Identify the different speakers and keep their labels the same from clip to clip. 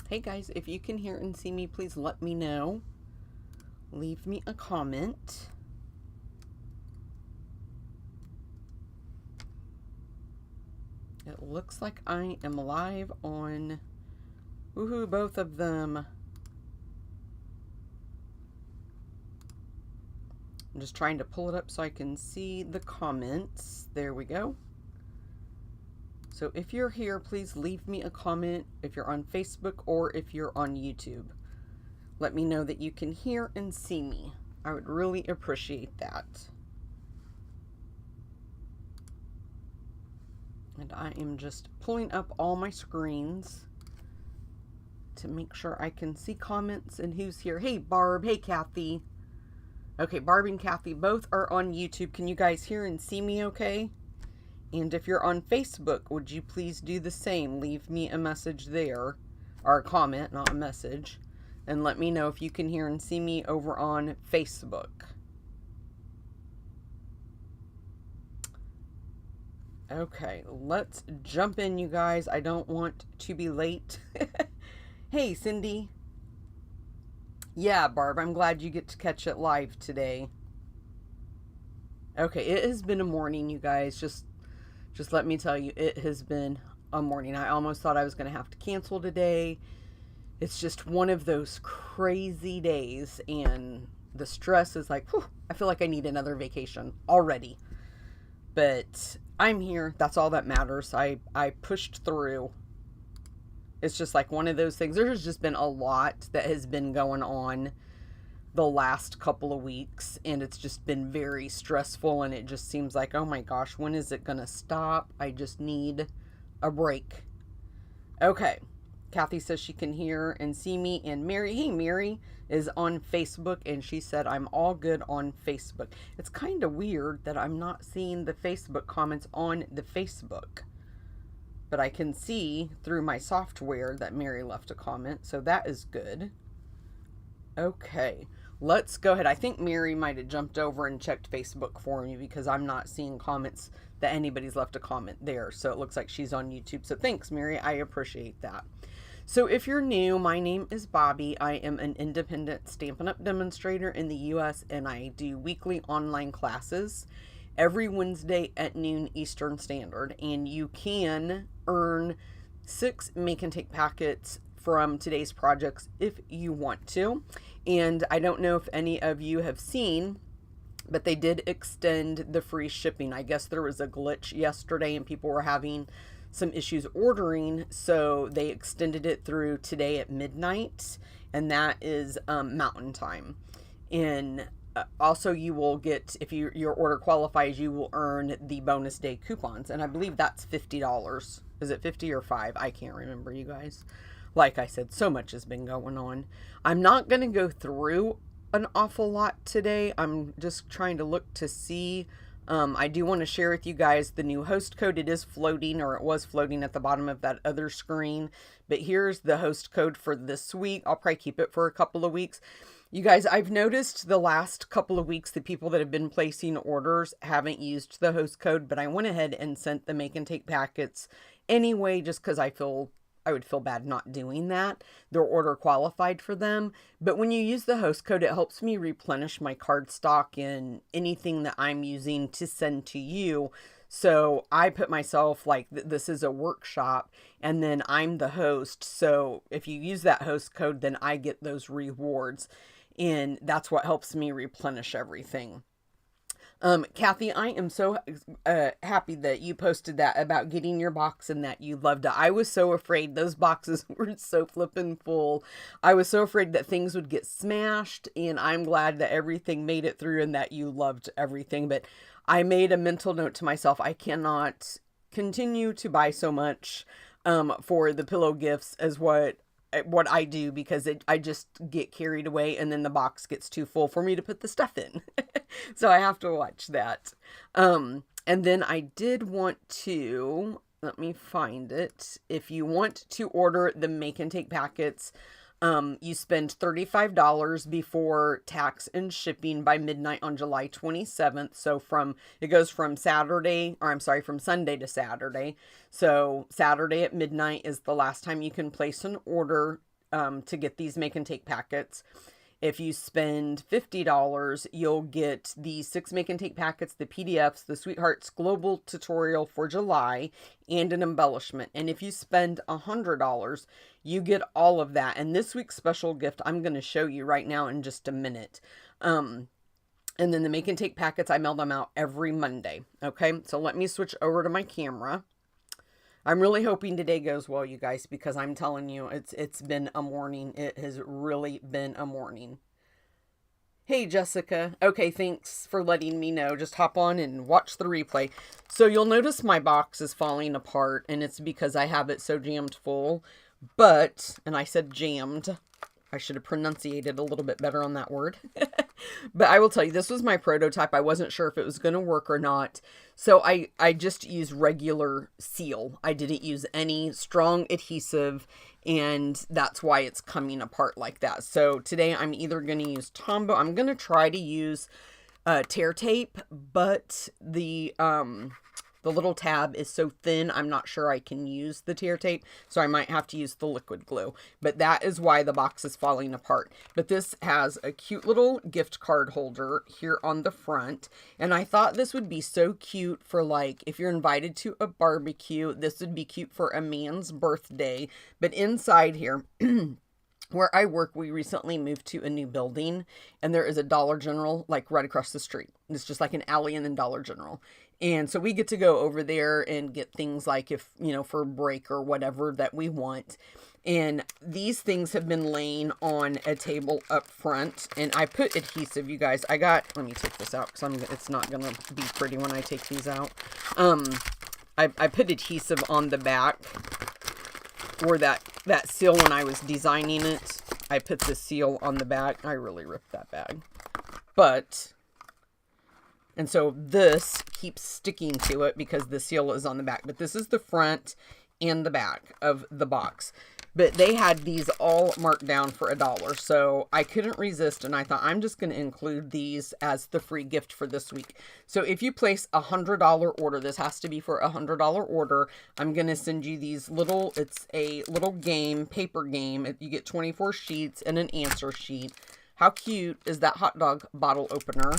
Speaker 1: Hey guys, if you can hear and see me, please let me know. Leave me a comment. It looks like I am live on, woohoo, both of them. I'm just trying to pull it up so I can see the comments. There we go. So if you're here, please leave me a comment if you're on Facebook or if you're on YouTube. Let me know that you can hear and see me. I would really appreciate that. And I am just pulling up all my screens to make sure I can see comments and who's here. Hey, Barb. Hey, Kathy. Okay, Barb and Kathy both are on YouTube. Can you guys hear and see me okay? And if you're on Facebook, would you please do the same? Leave me a message there, or a comment, not a message, and let me know if you can hear and see me over on Facebook. Okay, let's jump in, you guys. I don't want to be late. Hey, Cindy. Yeah, Barb, I'm glad you get to catch it live today. Okay, it has been a morning, you guys. Just let me tell you, it has been a morning. I almost thought I was going to have to cancel today. It's just one of those crazy days, and the stress is like, whew, I feel like I need another vacation already. But I'm here. That's all that matters. I pushed through. It's just like one of those things. There's just been a lot that has been going on the last couple of weeks, and it's just been very stressful, and it just seems like, oh my gosh, when is it gonna stop? I just need a break. Okay, Kathy says she can hear and see me, and Mary, hey, Mary is on Facebook, and she said I'm all good on Facebook. It's kind of weird that I'm not seeing the Facebook comments on the Facebook, but I can see through my software that Mary left a comment, so that is good. Okay, let's go ahead. I think Mary might have jumped over and checked Facebook for me because I'm not seeing comments that anybody's left a comment there. So it looks like she's on YouTube. So thanks, Mary. I appreciate that. So if you're new, my name is Bobby. I am an independent Stampin' Up! Demonstrator in the U.S. and I do weekly online classes every Wednesday at noon Eastern Standard. And you can earn 6 make and take packets from today's projects if you want to. And I don't know if any of you have seen, but they did extend the free shipping. I guess there was a glitch yesterday and people were having some issues ordering, so they extended it through today at midnight, and that is Mountain Time. And also you will get, if your order qualifies, you will earn the bonus day coupons, and I believe that's $50. Is it 50 or 5? I can't remember, you guys. Like I said, so much has been going on. I'm not going to go through an awful lot today. I'm just trying to look to see. I do want to share with you guys the new host code. It is floating, or it was floating at the bottom of that other screen. But here's the host code for this week. I'll probably keep it for a couple of weeks. You guys, I've noticed the last couple of weeks the people that have been placing orders haven't used the host code, but I went ahead and sent the make and take packets anyway, just because I would feel bad not doing that. Their order qualified for them. But when you use the host code, it helps me replenish my card stock in anything that I'm using to send to you. So I put myself like, this is a workshop, and then I'm the host. So if you use that host code, then I get those rewards. And that's what helps me replenish everything. Kathy, I am so happy that you posted that about getting your box and that you loved it. I was so afraid. Those boxes were so flippin' full. I was so afraid that things would get smashed, and I'm glad that everything made it through and that you loved everything. But I made a mental note to myself, I cannot continue to buy so much for the pillow gifts as what I do, because I just get carried away and then the box gets too full for me to put the stuff in. So I have to watch that. And then I did want to, let me find it. If you want to order the make and take packets, you spend $35 before tax and shipping by midnight on July 27th. So it goes from Sunday to Saturday. So Saturday at midnight is the last time you can place an order to get these make and take packets. If you spend $50, you'll get the 6 make and take packets, the PDFs, the Sweethearts Global Tutorial for July, and an embellishment. And if you spend $100, you get all of that. And this week's special gift, I'm going to show you right now in just a minute. And then the make and take packets, I mail them out every Monday. Okay, so let me switch over to my camera. I'm really hoping today goes well, you guys, because I'm telling you, it's been a morning. It has really been a morning. Hey, Jessica. Okay, thanks for letting me know. Just hop on and watch the replay. So you'll notice my box is falling apart, and it's because I have it so jammed full. But, and I said jammed, I should have pronunciated a little bit better on that word. But I will tell you, this was my prototype. I wasn't sure if it was going to work or not. So I just used regular seal. I didn't use any strong adhesive, and that's why it's coming apart like that. So today I'm either going to use Tombow. I'm going to try to use tear tape, but the little tab is so thin, I'm not sure I can use the tear tape, so I might have to use the liquid glue. But that is why the box is falling apart. But this has a cute little gift card holder here on the front, and I thought this would be so cute for, like, if you're invited to a barbecue. This would be cute for a man's birthday. But inside here, where I work, we recently moved to a new building, and there is a Dollar General like right across the street. It's just like an alley and then Dollar General. And so we get to go over there and get things like, if, you know, for a break or whatever that we want. And these things have been laying on a table up front, and I put adhesive, you guys. Let me take this out because it's not going to be pretty when I take these out. I put adhesive on the back, or that seal when I was designing it. I put the seal on the back. I really ripped that bag. And so this keeps sticking to it because the seal is on the back. But this is the front and the back of the box. But they had these all marked down for $1. So I couldn't resist, and I thought I'm just going to include these as the free gift for this week. So if you place a $100 order, this has to be for a $100 order, I'm going to send you these it's a little game, paper game. You get 24 sheets and an answer sheet. How cute is that hot dog bottle opener?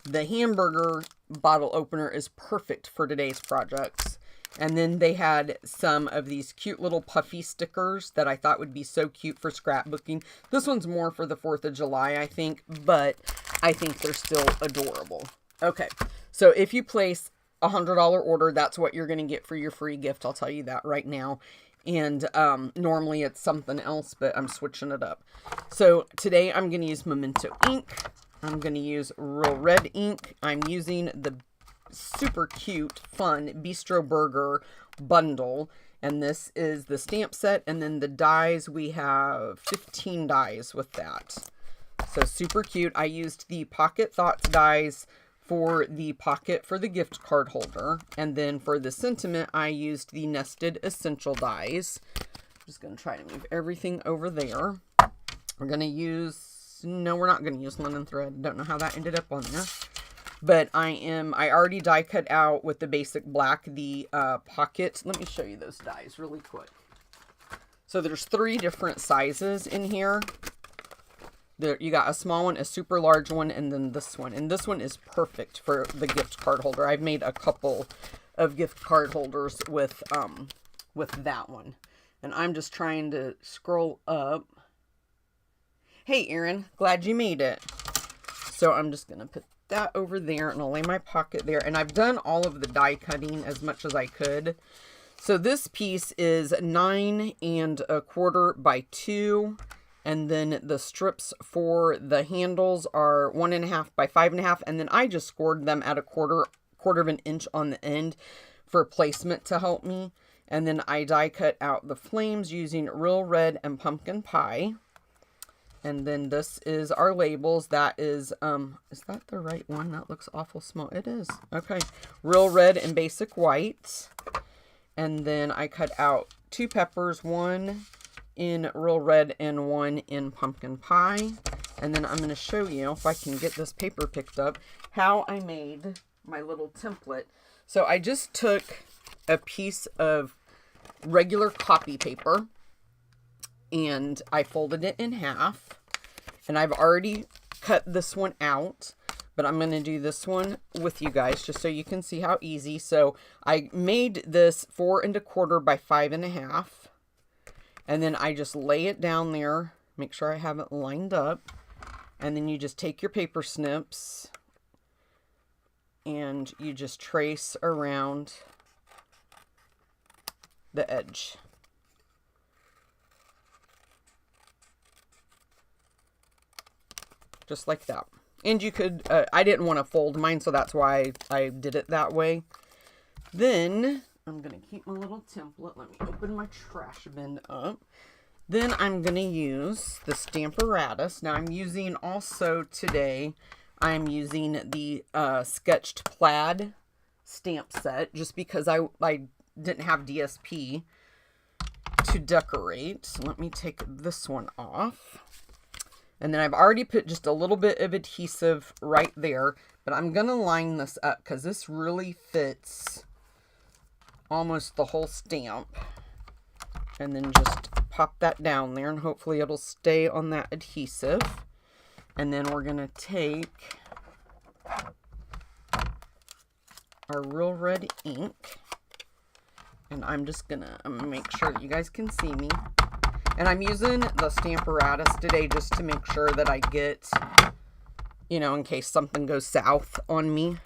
Speaker 1: The hamburger bottle opener is perfect for today's projects. And then they had some of these cute little puffy stickers that I thought would be so cute for scrapbooking. This one's more for the 4th of July, I think, but I think they're still adorable. Okay, so if you place a $100 order, that's what you're going to get for your free gift. I'll tell you that right now. And normally it's something else, but I'm switching it up. So today I'm going to use Memento ink. I'm going to use Real Red ink. I'm using the super cute, fun Bistro Burger bundle. And this is the stamp set. And then the dies, we have 15 dies with that. So super cute. I used the Pocket Thoughts dies for the pocket for the gift card holder. And then for the sentiment, I used the Nested Essential dies. I'm just going to try to move everything over there. We're going to use... No, we're not going to use linen thread. Don't know how that ended up on there. But I already die cut out with the basic black, the pocket. Let me show you those dies really quick. So there's 3 different sizes in here. There, you got a small one, a super large one, and then this one. And this one is perfect for the gift card holder. I've made a couple of gift card holders with that one. And I'm just trying to scroll up. Hey, Erin, glad you made it. So I'm just going to put that over there, and I'll lay my pocket there. And I've done all of the die cutting as much as I could. So this piece is 9 1/4 by 2. And then the strips for the handles are 1 1/2 by 5 1/2. And then I just scored them at a quarter of an inch on the end for placement to help me. And then I die cut out the flames using Real Red and Pumpkin Pie. And then this is our labels. That is that the right one? That looks awful small. It is. Okay. Real Red and Basic White. And then I cut out 2 peppers, 1 in Real Red and 1 in Pumpkin Pie. And then I'm going to show you, if I can get this paper picked up, how I made my little template. So I just took a piece of regular copy paper, and I folded it in half, and I've already cut this one out, but I'm going to do this one with you guys just so you can see how easy. So I made this 4 1/4 by 5 1/2, and then I just lay it down there, make sure I have it lined up, and then you just take your paper snips and you just trace around the edge. Just like that. And you could, I didn't want to fold mine, so that's why I did it that way. Then, I'm going to keep my little template. Let me open my trash bin up. Then I'm going to use the Stamparatus. Now I'm using also today, I'm using the sketched plaid stamp set, just because I didn't have DSP to decorate. So let me take this one off. And then I've already put just a little bit of adhesive right there, but I'm going to line this up because this really fits almost the whole stamp. And then just pop that down there, and hopefully it'll stay on that adhesive. And then we're going to take our real red ink, and I'm just going to make sure that you guys can see me. And I'm using the Stamparatus today just to make sure that I get, you know, in case something goes south on me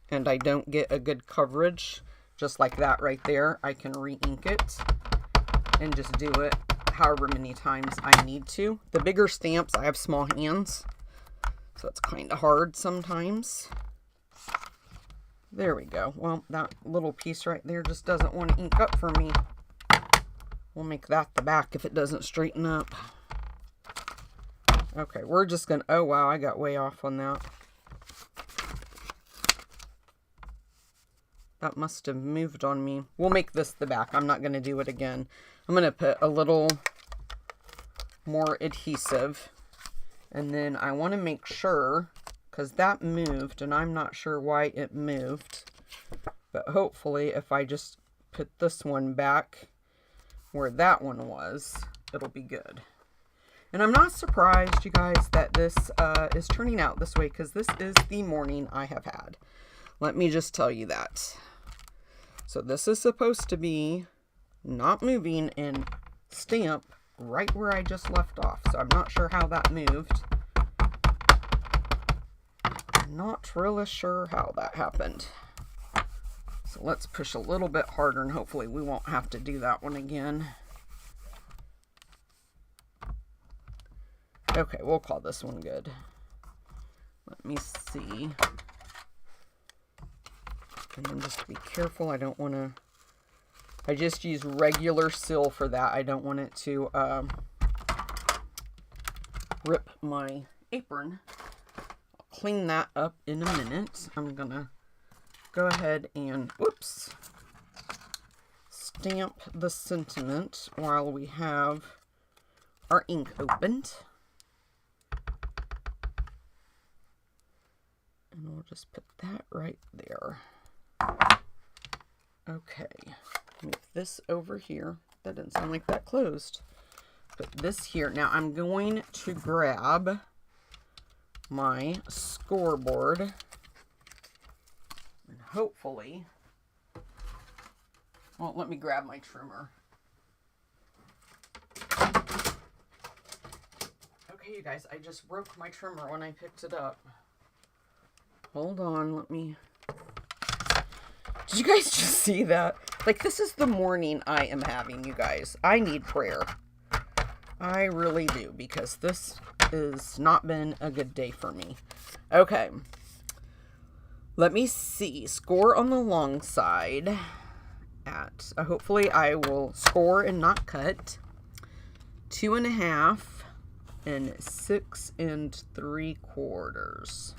Speaker 1: and I don't get a good coverage, just like that right there. I can re-ink it and just do it however many times I need to. The bigger stamps, I have small hands, so it's kind of hard sometimes. There we go. Well, that little piece right there just doesn't want to ink up for me. We'll make that the back if it doesn't straighten up. Okay, we're just going to... Oh, wow, I got way off on that. That must have moved on me. We'll make this the back. I'm not going to do it again. I'm going to put a little more adhesive. And then I want to make sure, because that moved, and I'm not sure why it moved. But hopefully, if I just put this one back where that one was, it'll be good. And I'm not surprised, you guys, that this is turning out this way, because this is the morning I have had. Let me just tell you that. So this is supposed to be not moving and stamp right where I just left off. So I'm not sure how that moved. I'm not really sure how that happened. So let's push a little bit harder, and hopefully we won't have to do that one again. Okay, we'll call this one good. Let me see. And then just be careful. I don't want to... I just use regular seal for that. I don't want it to rip my apron. I'll clean that up in a minute. I'm going to go ahead and, whoops, stamp the sentiment while we have our ink opened. And we'll just put that right there. Okay, move this over here. That didn't sound like that closed. Put this here. Now I'm going to grab my scoreboard, and hopefully, well, let me grab my trimmer. Okay, you guys, I just broke my trimmer when I picked it up. Hold on, let me... Did you guys just see that? Like, this is the morning I am having, you guys. I need prayer. I really do, because this has not been a good day for me. Okay. Let me see. Score on the long side at, hopefully I will score and not cut. 2 1/2 and 6 3/4.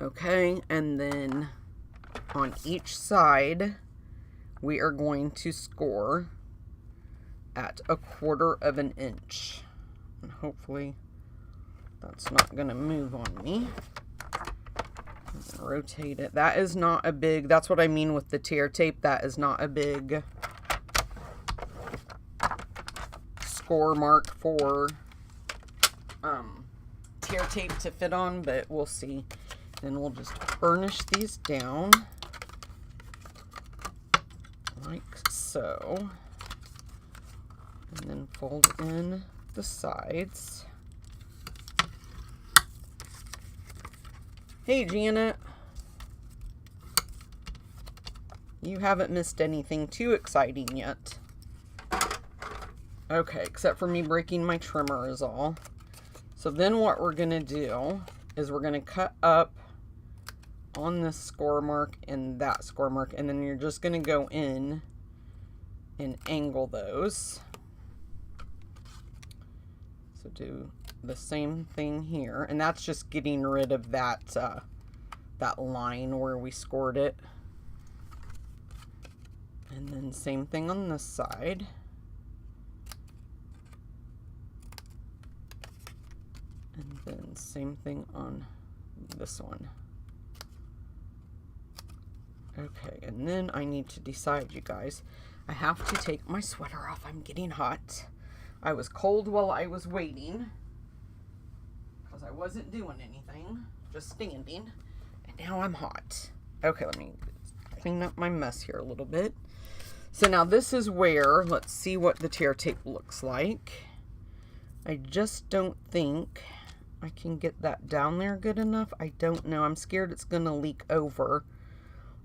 Speaker 1: Okay, and then on each side, we are going to score at 1/4 inch. And hopefully that's not going to move on me. Rotate it. That is not a big, that's what I mean with the tear tape. That is not a big score mark for tear tape to fit on, but we'll see. Then we'll just burnish these down like so, and then fold in the sides. Hey Janet, you haven't missed anything too exciting yet. Okay, except for me breaking my trimmer is all. So then what we're going to do is we're going to cut up on this score mark and that score mark, and then you're just going to go in and angle those. So do the same thing here, and that's just getting rid of that that line where we scored it. And then same thing on this side. And then same thing on this one. Okay, and then I need to decide, you guys. I have to take my sweater off. I'm getting hot. I was cold while I was waiting because I wasn't doing anything, just standing. And now I'm hot. Okay, let me clean up my mess here a little bit. So now this is where, let's see what the tear tape looks like. I just don't think I can get that down there good enough. I don't know. I'm scared it's going to leak over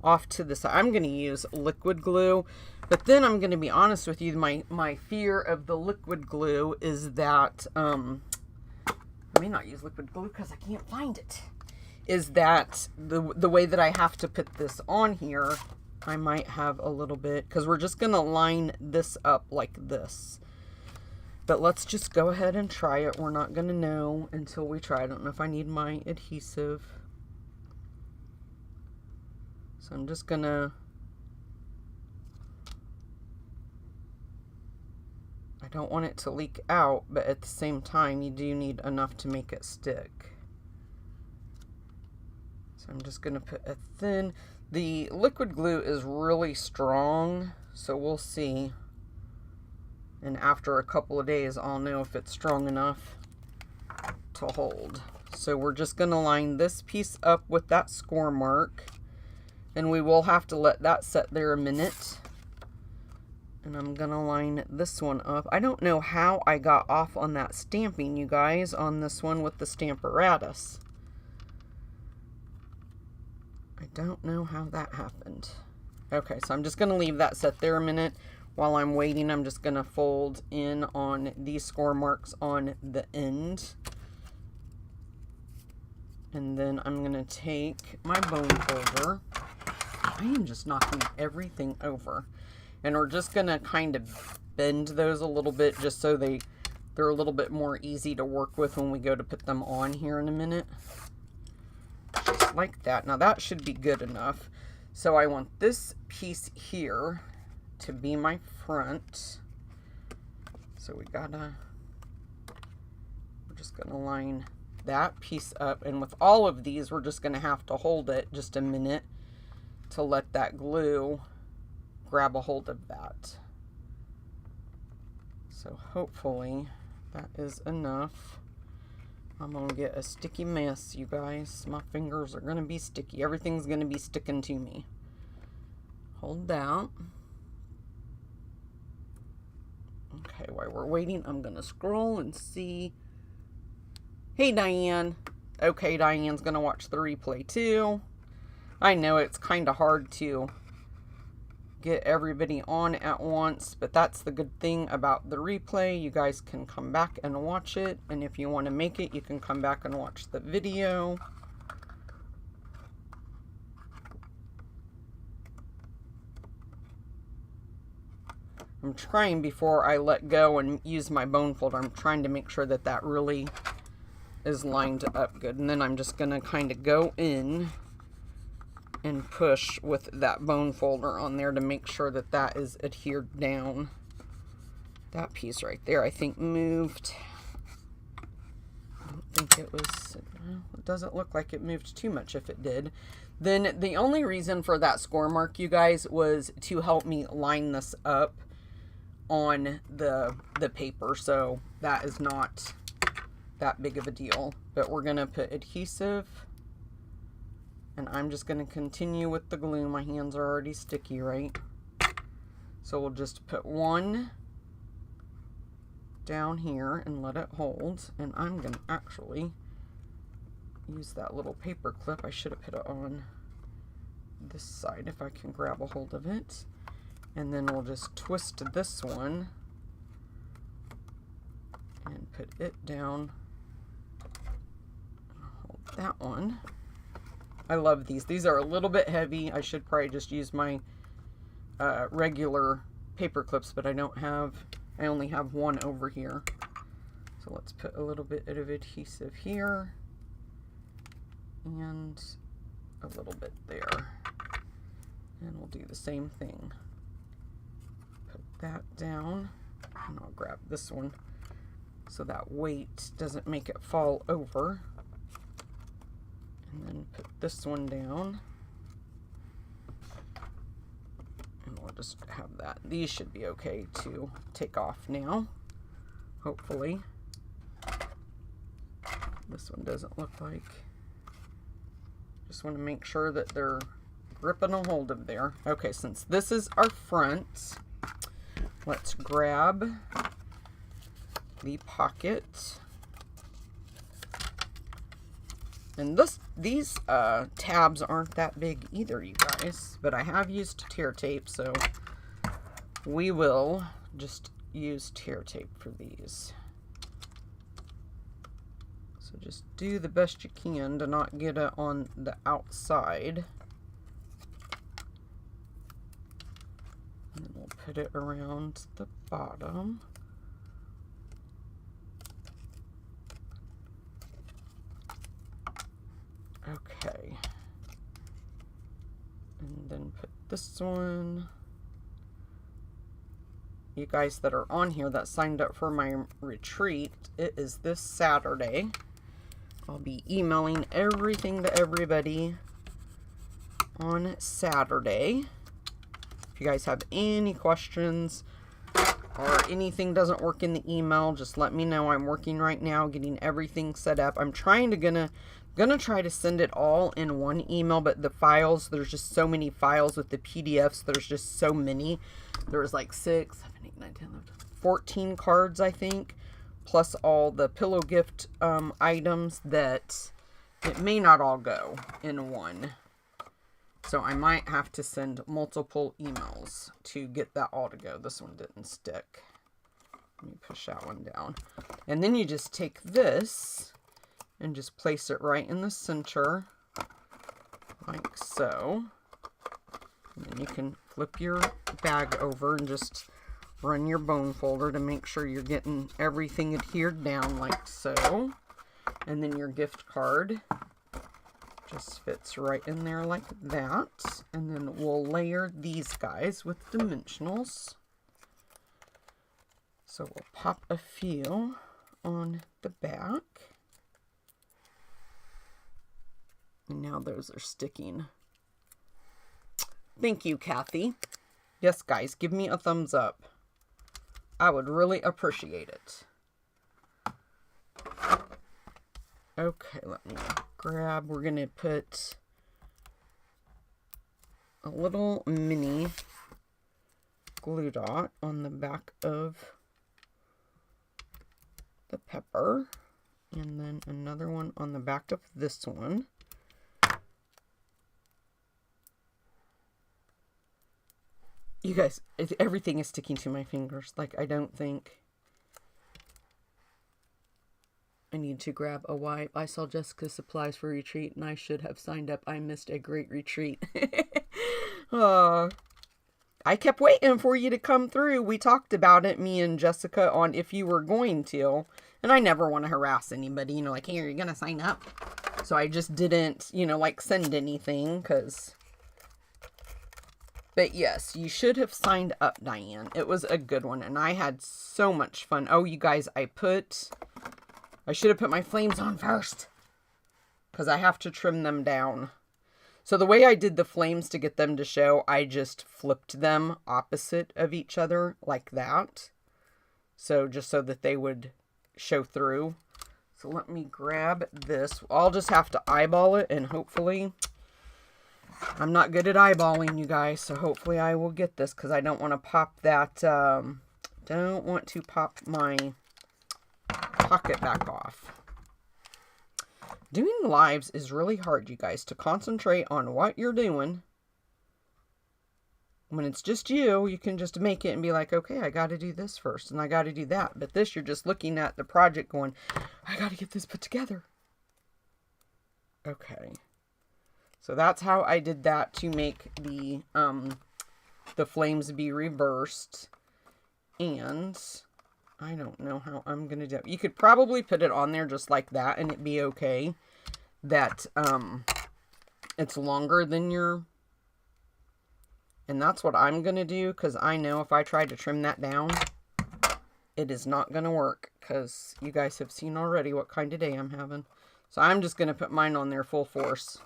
Speaker 1: off to the side. I'm going to use liquid glue, but then I'm going to be honest with you. My fear of the liquid glue is that, I may not use liquid glue because I can't find it, is that the way that I have to put this on here, I might have a little bit, because we're just going to line this up like this. But let's just go ahead and try it. We're not going to know until we try. I don't know if I need my adhesive. So I'm just going to... I don't want it to leak out, but at the same time, you do need enough to make it stick. So I'm just going to put a thin... The liquid glue is really strong, so we'll see. And after a couple of days, I'll know if it's strong enough to hold. So we're just going to line this piece up with that score mark. And we will have to let that set there a minute. And I'm going to line this one up. I don't know how I got off on that stamping, you guys, on this one with the Stamparatus. I don't know how that happened. Okay, so I'm just going to leave that set there a minute. While I'm waiting, I'm just going to fold in on these score marks on the end. And then I'm going to take my bone folder. I am just knocking everything over. And we're just going to kind of bend those a little bit just so they're a little bit more easy to work with when we go to put them on here in a minute. Just like that. Now that should be good enough. So I want this piece here to be my front. So we're just gonna line that piece up, and with all of these we're just gonna have to hold it just a minute to let that glue grab a hold of that. So hopefully that is enough. I'm gonna get a sticky mess, you guys. My fingers are gonna be sticky. Everything's gonna be sticking to me. Hold down. Okay, while we're waiting, I'm going to scroll and see. Hey, Diane. Okay, Diane's going to watch the replay, too. I know it's kind of hard to get everybody on at once, but that's the good thing about the replay. You guys can come back and watch it, and if you want to make it, you can come back and watch the video. I'm trying, before I let go and use my bone folder, I'm trying to make sure that that really is lined up good. And then I'm just going to kind of go in and push with that bone folder on there to make sure that that is adhered down. That piece right there, I think, moved. I don't think it was, well, it doesn't look like it moved too much if it did. Then the only reason for that score mark, you guys, was to help me line this up on the paper, so that is not that big of a deal. But we're going to put adhesive, and I'm just going to continue with the glue. My hands are already sticky, right? So we'll just put one down here and let it hold. And I'm going to actually use that little paper clip. I should have put it on this side if I can grab a hold of it. And then we'll just twist this one and put it down. Hold that one. I love these. These are a little bit heavy. I should probably just use my regular paper clips, but I only have one over here. So let's put a little bit of adhesive here and a little bit there. And we'll do the same thing. Put that down, and I'll grab this one so that weight doesn't make it fall over. And then put this one down. And we'll just have that. These should be okay to take off now, hopefully. This one doesn't look like. Just want to make sure that they're gripping a hold of there. Okay, since this is our front, let's grab the pocket. And these tabs aren't that big either, you guys, but I have used tear tape, so we will just use tear tape for these. So just do the best you can to not get it on the outside. And then we'll put it around the bottom. Okay. And then put this one. You guys that are on here that signed up for my retreat, it is this Saturday. I'll be emailing everything to everybody on Saturday. If you guys have any questions or anything doesn't work in the email, just let me know. I'm working right now getting everything set up. I'm gonna try to send it all in one email, but the files, there's just so many files with the PDFs. There's just so many. There's like 6, 7, 8, 9, 10, 11, 14 cards, I think, plus all the pillow gift items that it may not all go in one. So I might have to send multiple emails to get that all to go. This one didn't stick. Let me push that one down. And then you just take this and just place it right in the center, like so. And then you can flip your bag over and just run your bone folder to make sure you're getting everything adhered down like so. And then your gift card just fits right in there like that. And then we'll layer these guys with dimensionals. So we'll pop a few on the back. And now those are sticking. Thank you, Kathy. Yes, guys, give me a thumbs up. I would really appreciate it. Okay, let me grab. We're going to put a little mini glue dot on the back of the pepper. And then another one on the back of this one. You guys, everything is sticking to my fingers. Like, I don't think I need to grab a wipe. I saw Jessica's supplies for retreat, and I should have signed up. I missed a great retreat. I kept waiting for you to come through. We talked about it, me and Jessica, on if you were going to. And I never want to harass anybody, like, hey, are you going to sign up? So I just didn't, like, send anything, because... But yes, you should have signed up, Diane. It was a good one, and I had so much fun. Oh, you guys, I should have put my flames on first, because I have to trim them down. So the way I did the flames to get them to show, I just flipped them opposite of each other like that. So just so that they would show through. So let me grab this. I'll just have to eyeball it, and hopefully, I'm not good at eyeballing, you guys, so hopefully I will get this, because I don't want to pop that, don't want to pop my pocket back off. Doing lives is really hard, you guys, to concentrate on what you're doing. When it's just you, you can just make it and be like, okay, I got to do this first, and I got to do that. But this, you're just looking at the project going, I got to get this put together. Okay. So that's how I did that to make the flames be reversed. And I don't know how I'm going to do it. You could probably put it on there just like that, and it'd be okay. That it's longer than your... And that's what I'm going to do, because I know if I try to trim that down, it is not going to work, because you guys have seen already what kind of day I'm having. So I'm just going to put mine on there full force.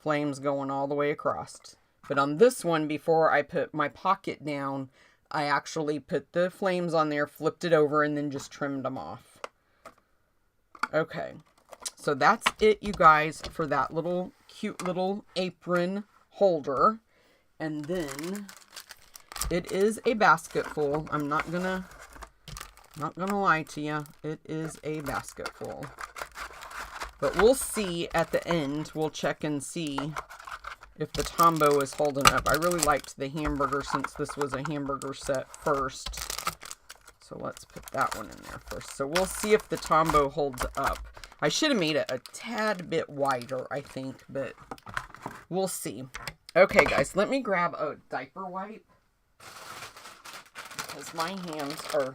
Speaker 1: Flames going all the way across. But on this one, before I put my pocket down, I actually put the flames on there, flipped it over, and then just trimmed them off. Okay. So that's it, you guys, for that little cute little apron holder. And then it is a basket full. I'm not gonna lie to you. It is a basket full. But we'll see at the end. We'll check and see if the Tombow is holding up. I really liked the hamburger since this was a hamburger set first. So let's put that one in there first. So we'll see if the Tombow holds up. I should have made it a tad bit wider, I think, but we'll see. Okay, guys, let me grab a diaper wipe, because my hands are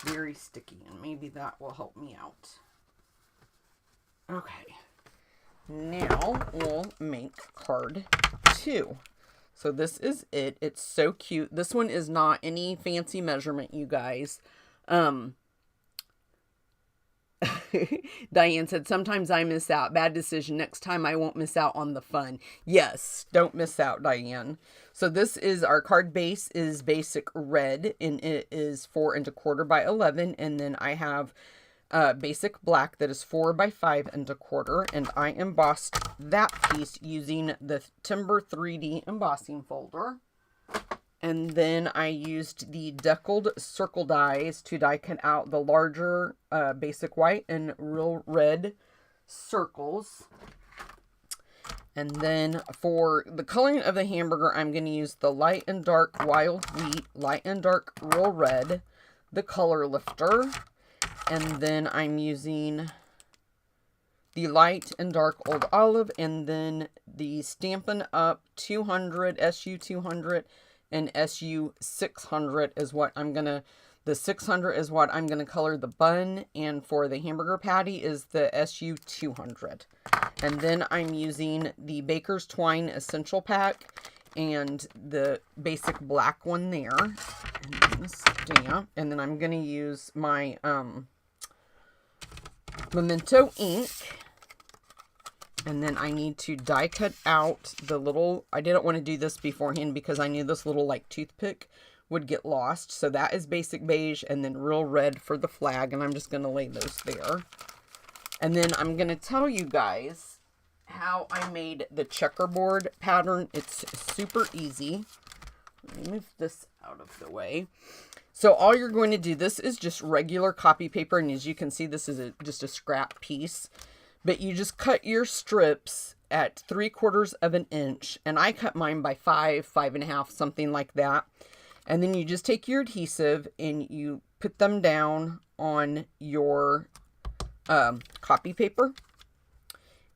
Speaker 1: very sticky, and maybe that will help me out. Okay, now we'll make card 2. So this is it. It's so cute. This one is not any fancy measurement, you guys. Diane said, sometimes I miss out. Bad decision. Next time I won't miss out on the fun. Yes, don't miss out, Diane. So this is our card base is basic red, and it is 4 1/4 by 11. And then I have basic black that is 4 by 5 1/4. And I embossed that piece using the Timber 3D embossing folder. And then I used the deckled circle dies to die cut out the larger basic white and real red circles. And then for the coloring of the hamburger, I'm going to use the light and dark wild wheat, light and dark real red, the color lifter. And then I'm using the light and dark old olive, and then the Stampin' Up 200, SU 200, and SU 600 is what I'm going to, the 600 is what I'm going to color the bun, and for the hamburger patty is the SU 200. And then I'm using the Baker's Twine Essential Pack and the basic black one there. And stamp. And then I'm going to use my Memento ink. And then I need to die cut out the little, I didn't want to do this beforehand because I knew this little like toothpick would get lost. So that is basic beige, and then real red for the flag. And I'm just going to lay those there. And then I'm going to tell you guys how I made the checkerboard pattern. It's super easy. Let me move this out of the way. So all you're going to do, this is just regular copy paper. And as you can see, this is just a scrap piece. But you just cut your strips at 3/4 of an inch. And I cut mine by 5, 5 1/2, something like that. And then you just take your adhesive and you put them down on your copy paper.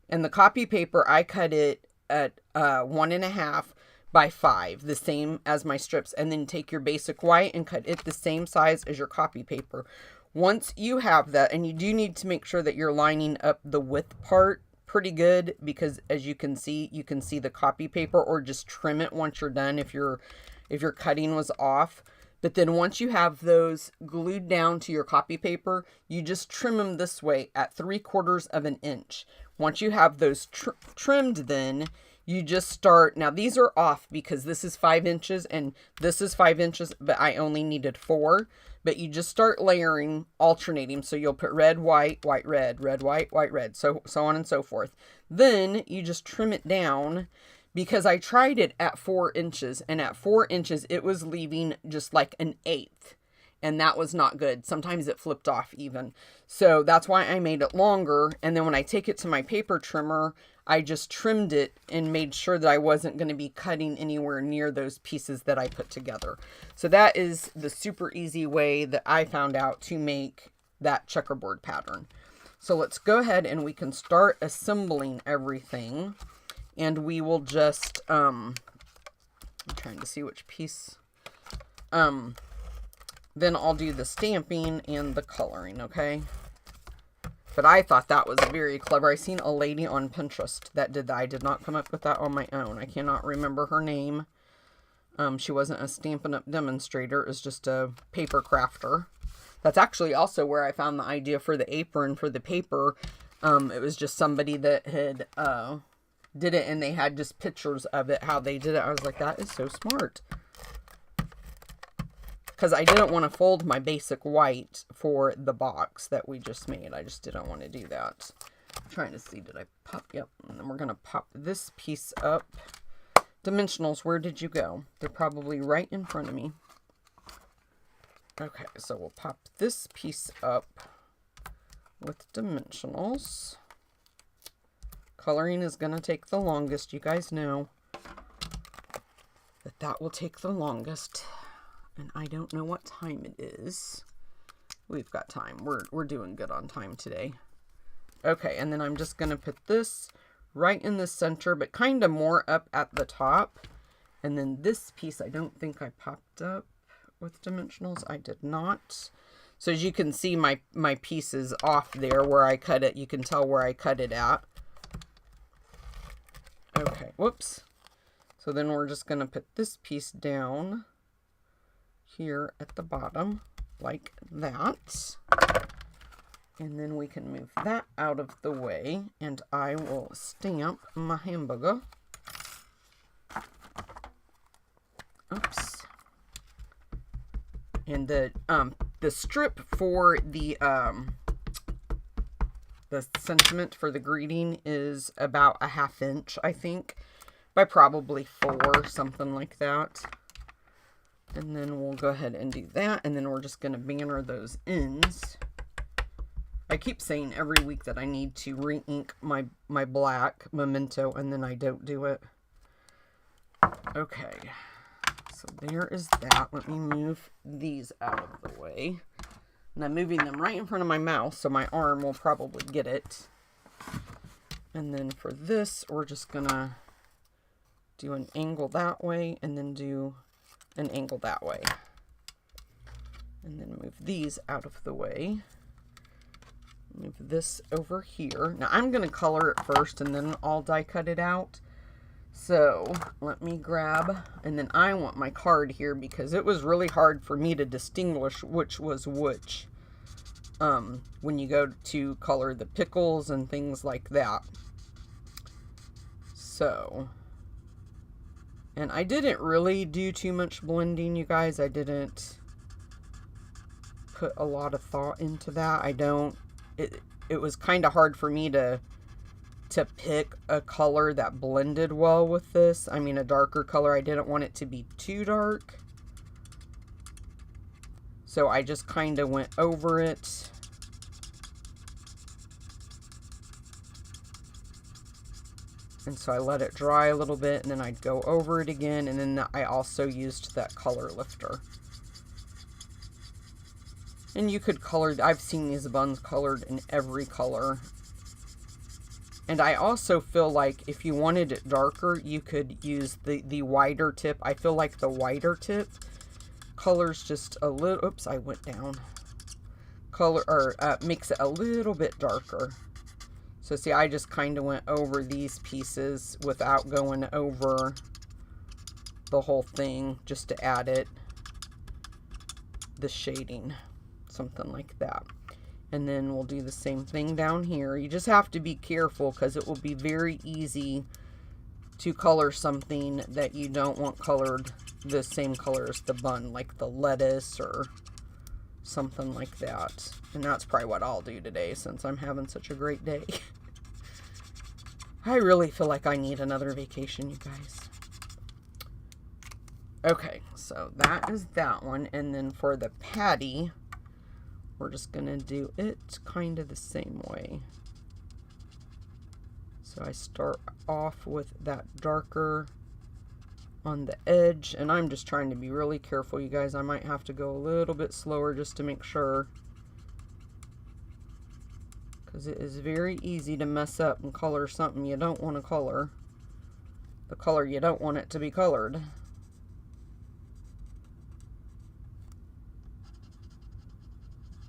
Speaker 1: And the copy paper, I cut it at 1 1/2 by 5, the same as my strips. And then take your basic white and cut it the same size as your copy paper. Once you have that, and you do need to make sure that you're lining up the width part pretty good, because as you can see the copy paper, or just trim it once you're done if your cutting was off. But then once you have those glued down to your copy paper, you just trim them this way at 3/4 of an inch. Once you have those trimmed, then you just start. Now these are off because this is 5 inches and this is 5 inches, but I only needed 4. But you just start layering, alternating. So you'll put red, white, white, red, red, white, white, red, so on and so forth. Then you just trim it down, because I tried it at 4 inches, and at 4 inches it was leaving just like an 1/8. And that was not good. Sometimes it flipped off even. So that's why I made it longer. And then when I take it to my paper trimmer, I just trimmed it and made sure that I wasn't going to be cutting anywhere near those pieces that I put together. So that is the super easy way that I found out to make that checkerboard pattern. So let's go ahead and we can start assembling everything. And we will just, I'm trying to see which piece, then I'll do the stamping and the coloring, okay? But I thought that was very clever. I seen a lady on Pinterest that did that. I did not come up with that on my own. I cannot remember her name. She wasn't a Stampin' Up! Demonstrator. It was just a paper crafter. That's actually also where I found the idea for the apron for the paper. It was just somebody that had did it, and they had just pictures of it, how they did it. I was like, that is so smart. Because I didn't want to fold my basic white for the box that we just made. I just didn't want to do that. I'm trying to see, did I pop? Yep. And then we're going to pop this piece up. Dimensionals, where did you go? They're probably right in front of me. Okay, so we'll pop this piece up with dimensionals. Coloring is going to take the longest. You guys know that will take the longest. And I don't know what time it is. We've got time. We're doing good on time today. Okay, and then I'm just going to put this right in the center, but kind of more up at the top. And then this piece, I don't think I popped up with dimensionals. I did not. So as you can see, my piece is off there where I cut it. You can tell where I cut it at. Okay, whoops. So then we're just going to put this piece down here at the bottom like that, and then we can move that out of the way, and I will stamp my hamburger. Oops. And the strip for the sentiment for the greeting is about a 1/2 inch, I think, by probably 4, something like that. And then we'll go ahead and do that. And then we're just going to banner those ends. I keep saying every week that I need to re-ink my black memento, and then I don't do it. Okay. So there is that. Let me move these out of the way. And I'm moving them right in front of my mouth, so my arm will probably get it. And then for this, we're just going to do an angle that way, and then do an angle that way. And then move these out of the way. Move this over here. Now I'm going to color it first and then I'll die cut it out. So let me grab, and then I want my card here because it was really hard for me to distinguish which was which when you go to color the pickles and things like that. So, and I didn't really do too much blending, you guys. I didn't put a lot of thought into that. It was kind of hard for me to pick a color that blended well with this. I mean, a darker color. I didn't want it to be too dark. So I just kind of went over it. And so I let it dry a little bit, and then I'd go over it again, and then I also used that color lifter. And you could color, I've seen these buns colored in every color. And I also feel like if you wanted it darker, you could use the wider tip. I feel like the wider tip colors just a little, oops, I went down. Makes it a little bit darker. So see, I just kind of went over these pieces without going over the whole thing, just to add the shading, something like that. And then we'll do the same thing down here. You just have to be careful because it will be very easy to color something that you don't want colored the same color as the bun, like the lettuce or something like that. And that's probably what I'll do today since I'm having such a great day. I really feel like I need another vacation, you guys. Okay, so that is that one. And then for the patty, we're just going to do it kind of the same way. So I start off with that darker on the edge, and I'm just trying to be really careful, you guys. I might have to go a little bit slower just to make sure, because it is very easy to mess up and color something you don't want to color, the color you don't want it to be colored.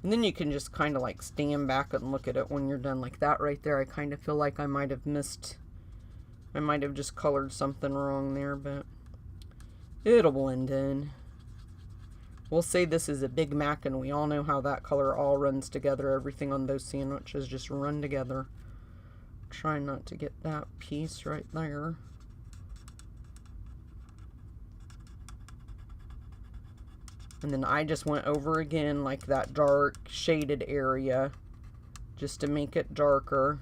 Speaker 1: And then you can just kind of like stand back and look at it when you're done like that right there. I kind of feel like I might have missed, I might have just colored something wrong there, but it'll blend in. We'll say this is a Big Mac, and we all know how that color all runs together. Everything on those sandwiches just run together. Try not to get that piece right there. And then I just went over again like that dark shaded area just to make it darker.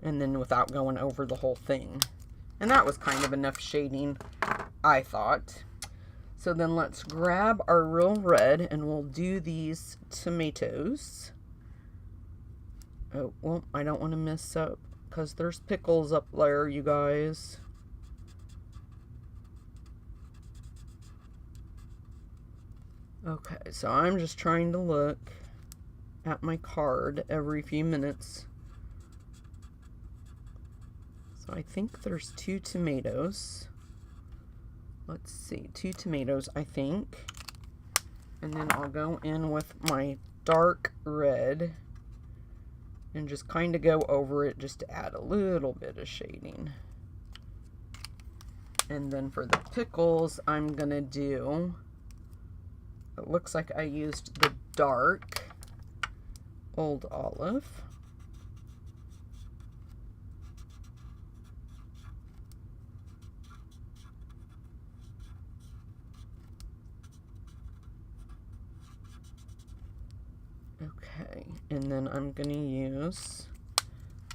Speaker 1: And then without going over the whole thing. And that was kind of enough shading, I thought. So then let's grab our real red and we'll do these tomatoes. Oh, well, I don't want to mess up because there's pickles up there, you guys. Okay, so I'm just trying to look at my card every few minutes. So I think there's 2 tomatoes. Let's see, 2 tomatoes, I think. And then I'll go in with my dark red and just kind of go over it just to add a little bit of shading. And then for the pickles, I'm gonna do, it looks like I used the dark Old Olive. Okay, and then I'm going to use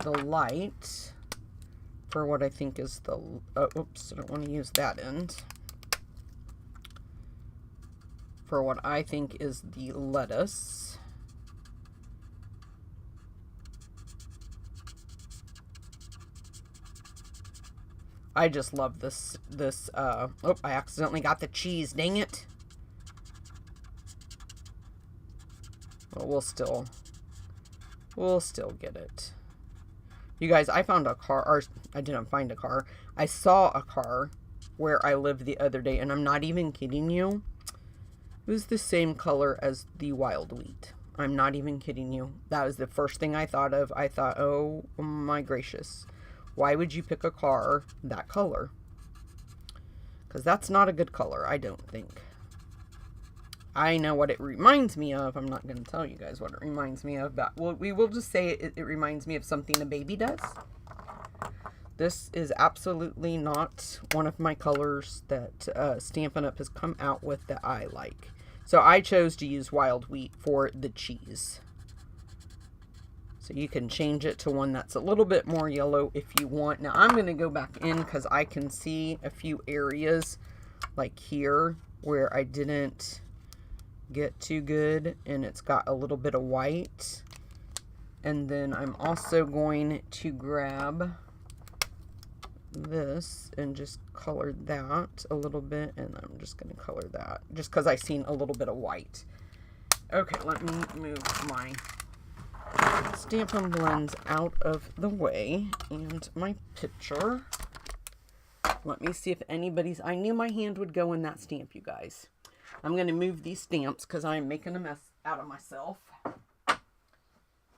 Speaker 1: the light for what I think is the, oh, oops, I don't want to use that end. For what I think is the lettuce. I just love this, oh, I accidentally got the cheese, dang it. Well, we'll still get it. You guys, I found a car, or I didn't find a car. I saw a car where I lived the other day, and I'm not even kidding you. It was the same color as the wild wheat. I'm not even kidding you. That was the first thing I thought of. I thought, oh my gracious. Why would you pick a car that color? Because that's not a good color, I don't think. I know what it reminds me of. I'm not going to tell you guys what it reminds me of. But we will just say it reminds me of something a baby does. This is absolutely not one of my colors that Stampin' Up! Has come out with that I like. So I chose to use wild wheat for the cheese. So you can change it to one that's a little bit more yellow if you want. Now I'm going to go back in because I can see a few areas like here where I didn't get too good and it's got a little bit of white. And then I'm also going to grab this and just color that a little bit, and I'm just going to color that just because I seen a little bit of white. Okay, let me move my Stampin' Blends out of the way and my picture. Let me see if anybody's, I knew my hand would go in that stamp, you guys. I'm going to move these stamps because I'm making a mess out of myself.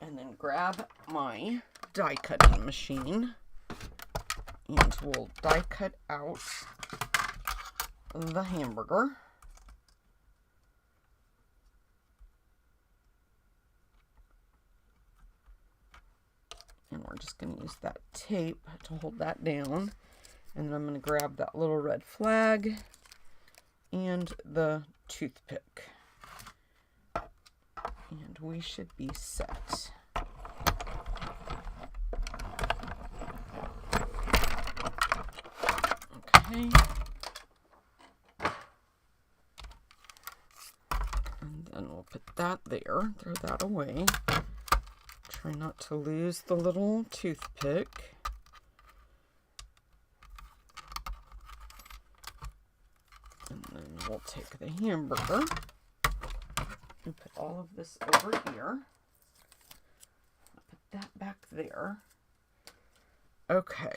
Speaker 1: And then grab my die cutting machine. And we'll die cut out the hamburger. we're just going to use that tape to hold that down. And then I'm going to grab that little red flag and the toothpick. And we should be set. Okay. And then we'll put that there, throw that away. Try not to lose the little toothpick. And then we'll take the hamburger and put all of this over here. I'll put that back there. Okay.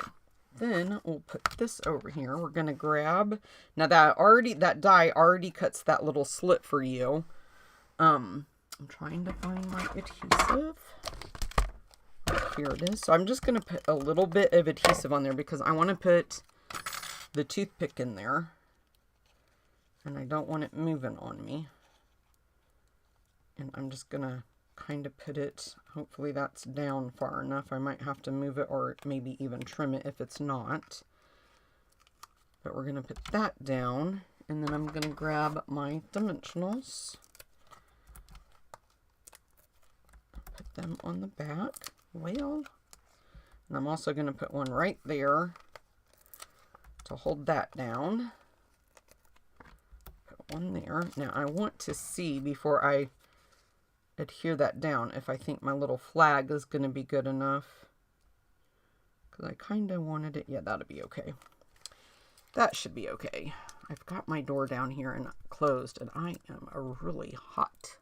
Speaker 1: Then we'll put this over here. We're going to grab, now that die already cuts that little slit for you. I'm trying to find my adhesive. Here it is. So I'm just going to put a little bit of adhesive on there because I want to put the toothpick in there. And I don't want it moving on me. And I'm just going to kind of put it, hopefully that's down far enough. I might have to move it or maybe even trim it if it's not. But we're going to put that down. And then I'm going to grab my dimensionals. Put them on the back. Well, and I'm also going to put one right there to hold that down. Put one there. Now I want to see before I adhere that down if I think my little flag is going to be good enough. Because I kind of wanted it. Yeah, that'll be okay. That should be okay. I've got my door down here and closed and I am really hot.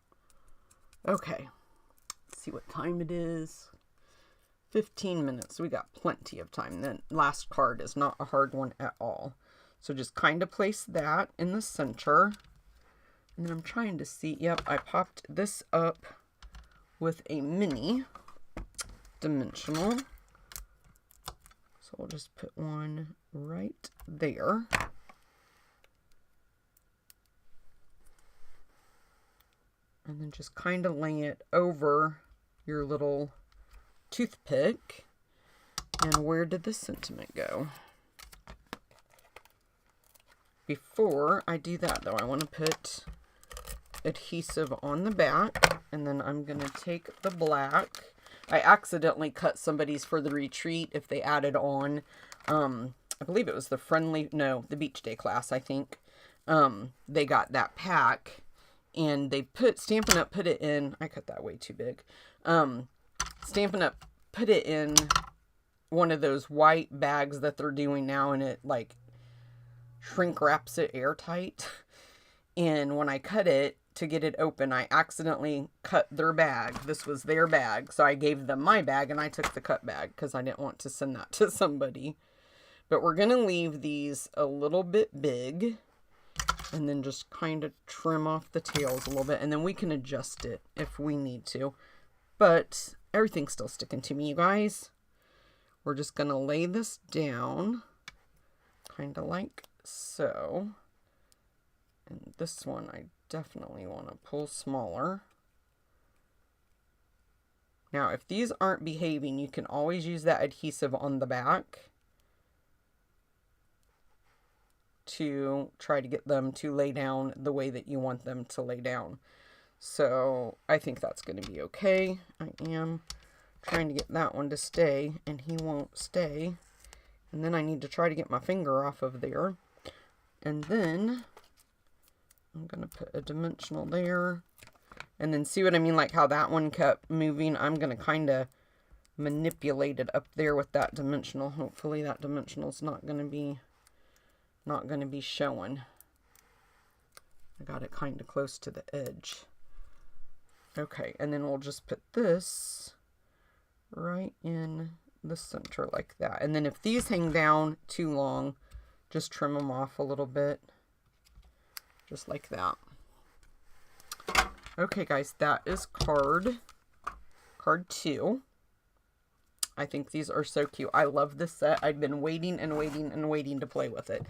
Speaker 1: Okay. Let's see what time it is. 15 minutes. We got plenty of time. The last card is not a hard one at all. So just kind of place that in the center. And then I'm trying to see. Yep, I popped this up with a mini dimensional. So we'll just put one right there. And then just kind of lay it over your little toothpick. And where did the sentiment go? Before I do that though, I want to put adhesive on the back, and then I'm going to take the black. I accidentally cut somebody's for the retreat if they added on, I believe it was the beach day class, I think. They got that pack, and they Stampin' Up! Put it in, I cut that way too big. Stampin' Up! Put it in one of those white bags that they're doing now, and it like shrink wraps it airtight. And when I cut it to get it open, I accidentally cut their bag. This was their bag, so I gave them my bag and I took the cut bag because I didn't want to send that to somebody. But we're gonna leave these a little bit big and then just kind of trim off the tails a little bit, and then we can adjust it if we need to. But everything's still sticking to me, you guys. We're just gonna lay this down kind of like so. And this one I definitely want to pull smaller. Now, if these aren't behaving, you can always use that adhesive on the back to try to get them to lay down the way that you want them to lay down. So I think that's going to be okay. I am trying to get that one to stay, and he won't stay. And then I need to try to get my finger off of there. And then I'm going to put a dimensional there. And then see what I mean, like how that one kept moving? I'm going to kind of manipulate it up there with that dimensional. Hopefully that dimensional's not going to be showing. I got it kind of close to the edge. Okay, and then we'll just put this right in the center like that. And then if these hang down too long, just trim them off a little bit. Just like that. Okay, guys, that is card 2. I think these are so cute. I love this set. I've been waiting and waiting and waiting to play with it.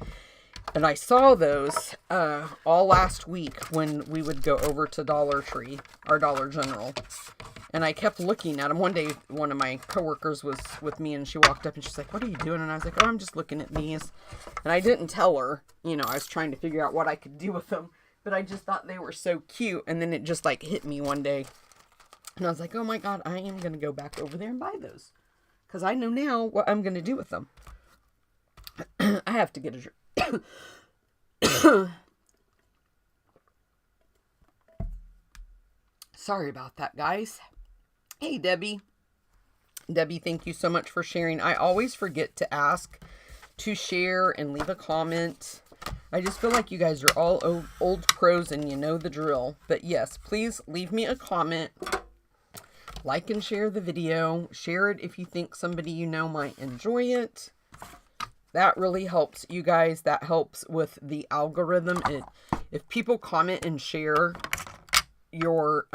Speaker 1: And I saw those all last week when we would go over to Dollar Tree, our Dollar General. And I kept looking at them. One day, one of my coworkers was with me, and she walked up and she's like, "What are you doing?" And I was like, "Oh, I'm just looking at these." And I didn't tell her, you know, I was trying to figure out what I could do with them. But I just thought they were so cute. And then it just like hit me one day. And I was like, oh my God, I am going to go back over there and buy those. Because I know now what I'm going to do with them. I have to get a... Sorry about that, guys. Hey, Debbie. Debbie, thank you so much for sharing. I always forget to ask to share and leave a comment. I just feel like you guys are all old pros and you know the drill. But yes, please leave me a comment. Like and share the video. Share it if you think somebody you know might enjoy it. That really helps you guys. That helps with the algorithm. If people comment and share your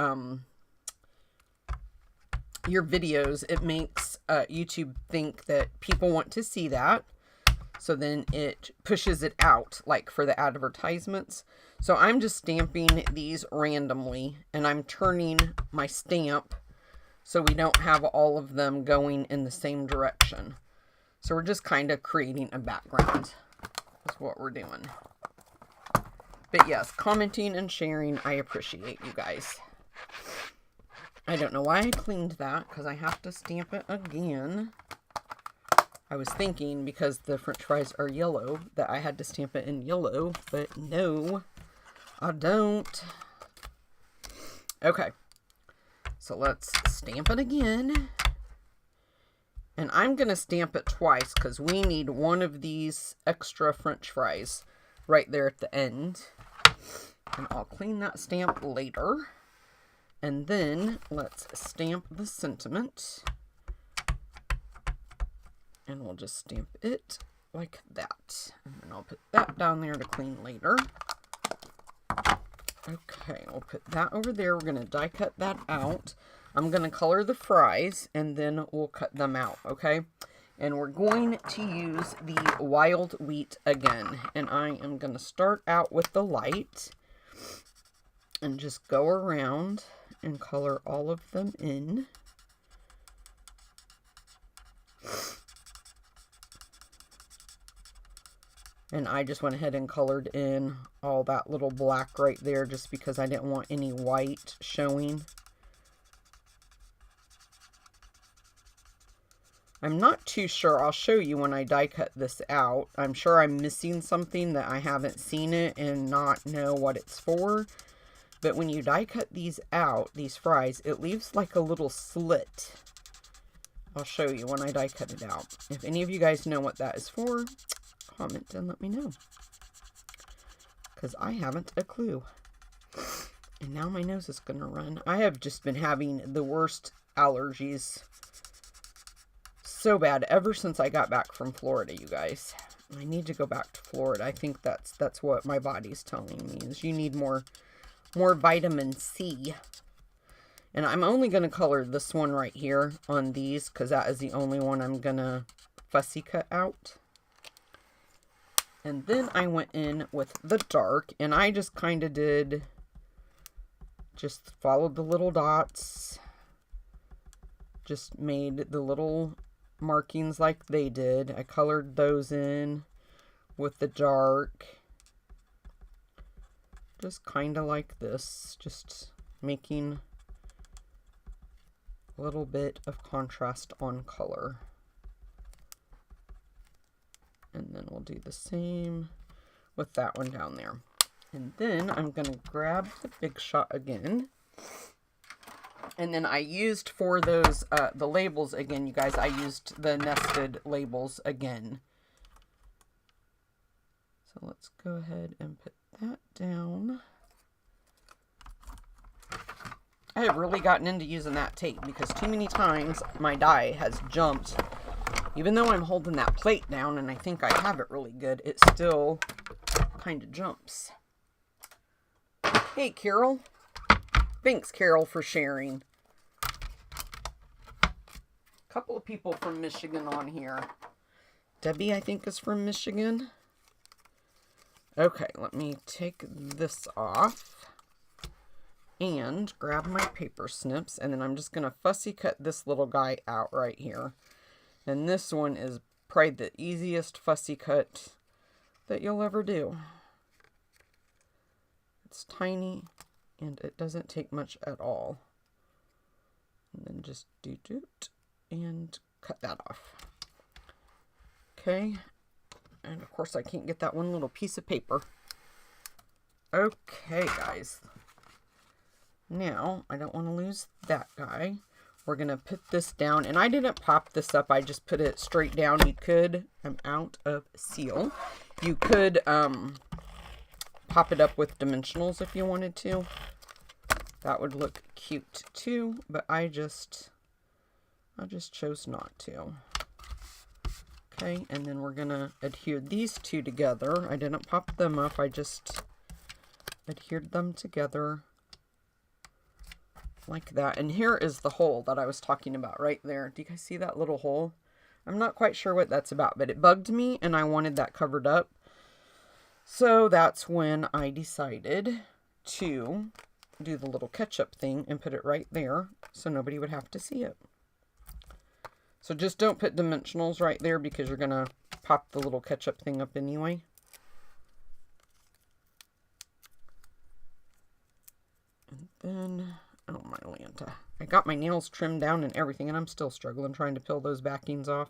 Speaker 1: videos, it makes YouTube think that people want to see that. So then it pushes it out, like for the advertisements. So I'm just stamping these randomly, and I'm turning my stamp so we don't have all of them going in the same direction. So we're just kind of creating a background. That's what we're doing. But yes, commenting and sharing, I appreciate you guys. I don't know why I cleaned that, because I have to stamp it again. I was thinking because the French fries are yellow that I had to stamp it in yellow, but no, I don't. Okay, so let's stamp it again. And I'm going to stamp it twice because we need one of these extra French fries right there at the end. And I'll clean that stamp later. And then let's stamp the sentiment. And we'll just stamp it like that. And then I'll put that down there to clean later. Okay, I'll put that over there. We're going to die cut that out. I'm going to color the fries and then we'll cut them out, okay? And we're going to use the wild wheat again. And I am going to start out with the light and just go around and color all of them in. And I just went ahead and colored in all that little black right there just because I didn't want any white showing. I'm not too sure. I'll show you when I die cut this out. I'm sure I'm missing something that I haven't seen it and not know what it's for. But when you die cut these out, these fries, it leaves like a little slit. I'll show you when I die cut it out. If any of you guys know what that is for, comment and let me know. Because I haven't a clue. And now my nose is going to run. I have just been having the worst allergies. So bad ever since I got back from Florida, you guys. I need to go back to Florida. I think that's what my body's telling me, is you need more vitamin C. And I'm only going to color this one right here on these because that is the only one I'm going to fussy cut out. And then I went in with the dark, and I just kind of just followed the little dots. Just made the little markings like they did. I colored those in with the dark. Just kind of like this. Just making a little bit of contrast on color. And then we'll do the same with that one down there. And then I'm going to grab the Big Shot again. And then I used for those, the labels again, you guys, I used the nested labels again. So let's go ahead and put that down. I have really gotten into using that tape because too many times my die has jumped. Even though I'm holding that plate down and I think I have it really good, it still kind of jumps. Hey, Carol. Thanks, Carol, for sharing. A couple of people from Michigan on here. Debbie, I think, is from Michigan. Okay, let me take this off. and grab my paper snips, and then I'm just going to fussy cut this little guy out right here. And this one is probably the easiest fussy cut that you'll ever do. It's tiny and it doesn't take much at all. And then just doot and cut that off. Okay, and of course I can't get that one little piece of paper. Okay, guys. Now, I don't want to lose that guy. We're going to put this down, and I didn't pop this up. I just put it straight down. You could, I'm out of seal. You could pop it up with dimensionals if you wanted to. That would look cute too, but I just chose not to. Okay, and then we're going to adhere these two together. I didn't pop them up. I just adhered them together like that. And here is the hole that I was talking about right there. Do you guys see that little hole? I'm not quite sure what that's about, but it bugged me and I wanted that covered up. So that's when I decided to do the little ketchup thing and put it right there so nobody would have to see it. So just don't put dimensionals right there because you're going to pop the little ketchup thing up anyway. And then, oh my Lanta. I got my nails trimmed down and everything, and I'm still struggling trying to peel those backings off.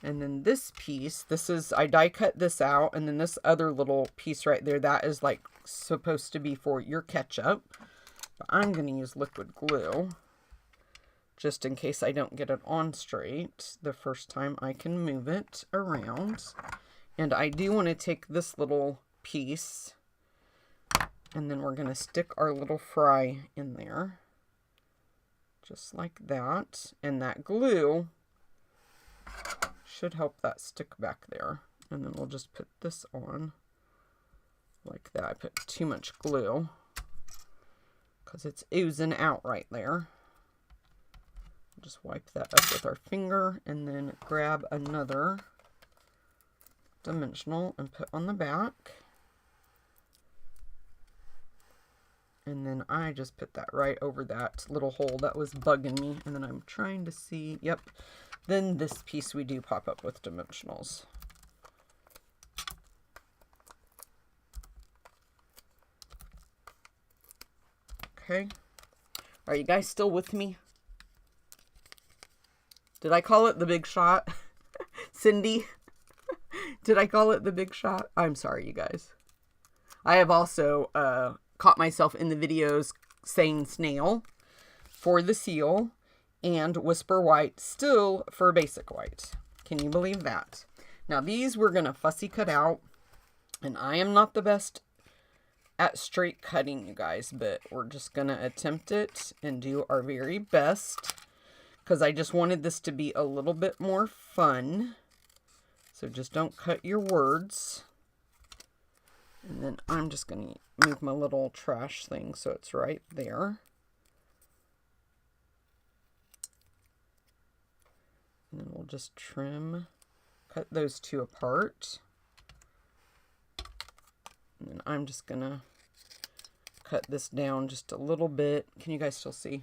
Speaker 1: And then this piece, this is, I die cut this out, and then this other little piece right there, that is like supposed to be for your ketchup. But I'm going to use liquid glue, just in case I don't get it on straight. The first time I can move it around. And I do want to take this little piece, and then we're going to stick our little fry in there. Just like that. And that glue should help that stick back there. And then we'll just put this on like that. I put too much glue because it's oozing out right there. Just wipe that up with our finger and then grab another dimensional and put on the back. And then I just put that right over that little hole that was bugging me. And then I'm trying to see, yep. Then this piece we do pop up with dimensionals. Okay. Are you guys still with me? Did I call it the big shot? Cindy? Did I call it the big shot? I'm sorry, you guys. I have also caught myself in the videos saying snail for the seal and whisper white still for basic white. Can you believe that? Now these we're going to fussy cut out, and I am not the best at straight cutting, you guys, but we're just going to attempt it and do our very best because I just wanted this to be a little bit more fun. So just don't cut your words. And then I'm just going to move my little trash thing so it's right there. And then we'll just cut those two apart. And then I'm just going to cut this down just a little bit. Can you guys still see?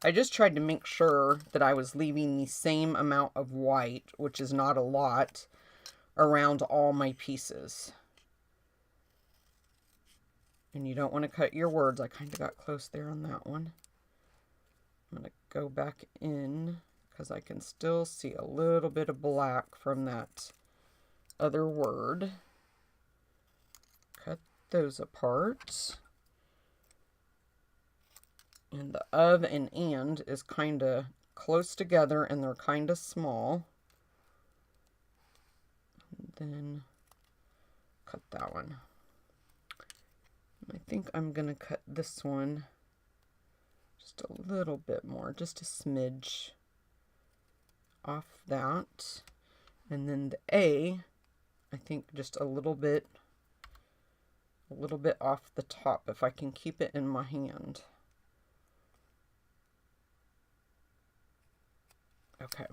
Speaker 1: I just tried to make sure that I was leaving the same amount of white, which is not a lot, around all my pieces. And you don't want to cut your words. I kind of got close there on that one. I'm going to go back in because I can still see a little bit of black from that other word. Cut those apart. And the of and is kind of close together and they're kind of small. And then cut that one. I think I'm going to cut this one just a little bit more, just a smidge off that. And then the A, I think just a little bit off the top if I can keep it in my hand. Okay.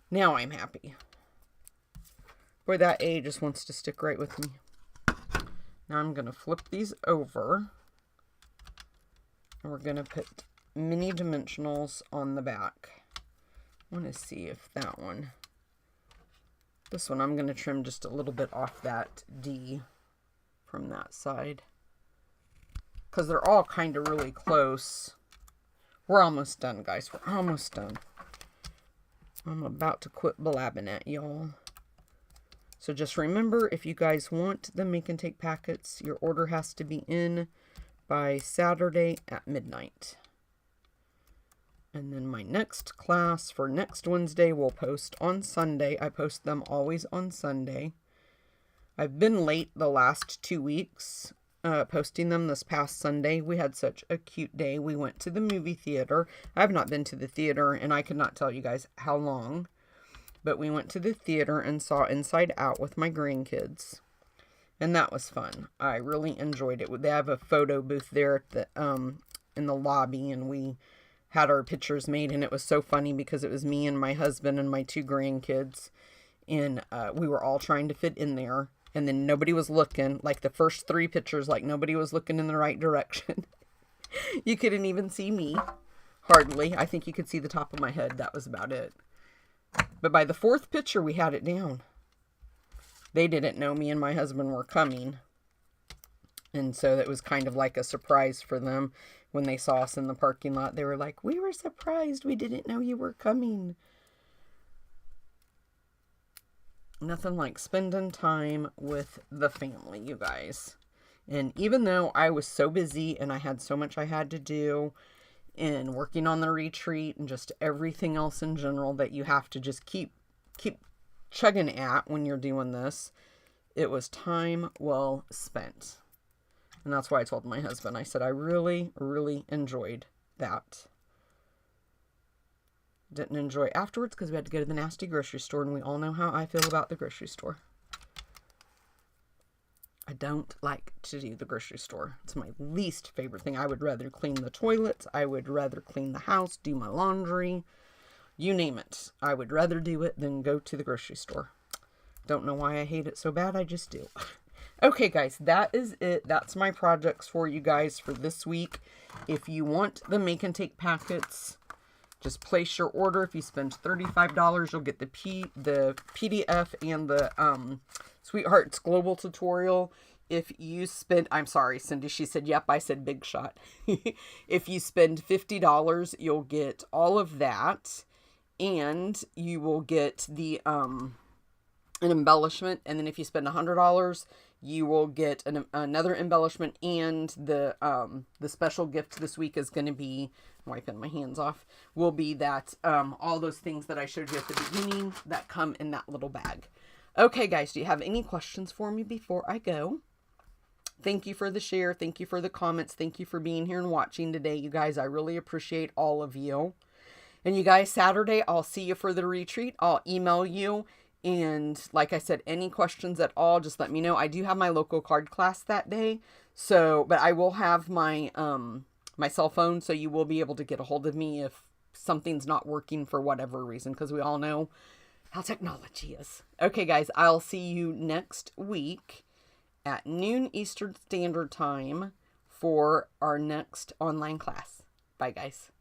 Speaker 1: Now I'm happy. Boy, that A just wants to stick right with me. Now I'm going to flip these over. And we're going to put mini dimensionals on the back. I want to see if that one... This one I'm going to trim just a little bit off that D from that side. Because they're all kind of really close. We're almost done, guys. We're almost done. I'm about to quit blabbing at y'all. So just remember, if you guys want the make and take packets, your order has to be in by Saturday at midnight. And then my next class for next Wednesday will post on Sunday. I post them always on Sunday. I've been late the last 2 weeks posting them. This past Sunday, we had such a cute day. We went to the movie theater. I have not been to the theater, and I could not tell you guys how long. But we went to the theater and saw Inside Out with my grandkids. And that was fun. I really enjoyed it. They have a photo booth there at the, in the lobby, and we had our pictures made, and it was so funny because it was me and my husband and my 2 grandkids, and we were all trying to fit in there, and then nobody was looking. Like the first 3 pictures, like nobody was looking in the right direction. You couldn't even see me, hardly. I think you could see the top of my head. That was about it. But by the 4th picture, we had it down. They didn't know me and my husband were coming. And so it was kind of like a surprise for them when they saw us in the parking lot. They were like, "We were surprised. We didn't know you were coming." Nothing like spending time with the family, you guys. And even though I was so busy and I had so much I had to do and working on the retreat and just everything else in general that you have to just keep chugging at when you're doing this, it was time well spent. And that's why I told my husband, I said, I really, really enjoyed that. Didn't enjoy afterwards because we had to go to the nasty grocery store, and we all know how I feel about the grocery store. I don't like to do the grocery store. It's my least favorite thing. I would rather clean the toilets. I would rather clean the house, do my laundry, you name it. I would rather do it than go to the grocery store. Don't know why I hate it so bad. I just do. Okay, guys, that is it. That's my projects for you guys for this week. If you want the make and take packets, just place your order. If you spend $35, you'll get the PDF and the Sweethearts Global tutorial. If you spend, I'm sorry, Cindy, she said, yep, I said big shot. If you spend $50, you'll get all of that, and you will get the an embellishment. And then if you spend $100, you will get another embellishment, and the special gift this week is going to be, I'm wiping my hands off, will be that all those things that I showed you at the beginning that come in that little bag. Okay, guys, do you have any questions for me before I go? Thank you for the share. Thank you for the comments. Thank you for being here and watching today, you guys. I really appreciate all of you. And you guys, Saturday, I'll see you for the retreat. I'll email you. And like I said, any questions at all, just let me know. I do have my local card class that day. So, but I will have my, my cell phone, so you will be able to get a hold of me if something's not working for whatever reason, because we all know how technology is. Okay, guys, I'll see you next week at noon Eastern Standard Time for our next online class. Bye, guys.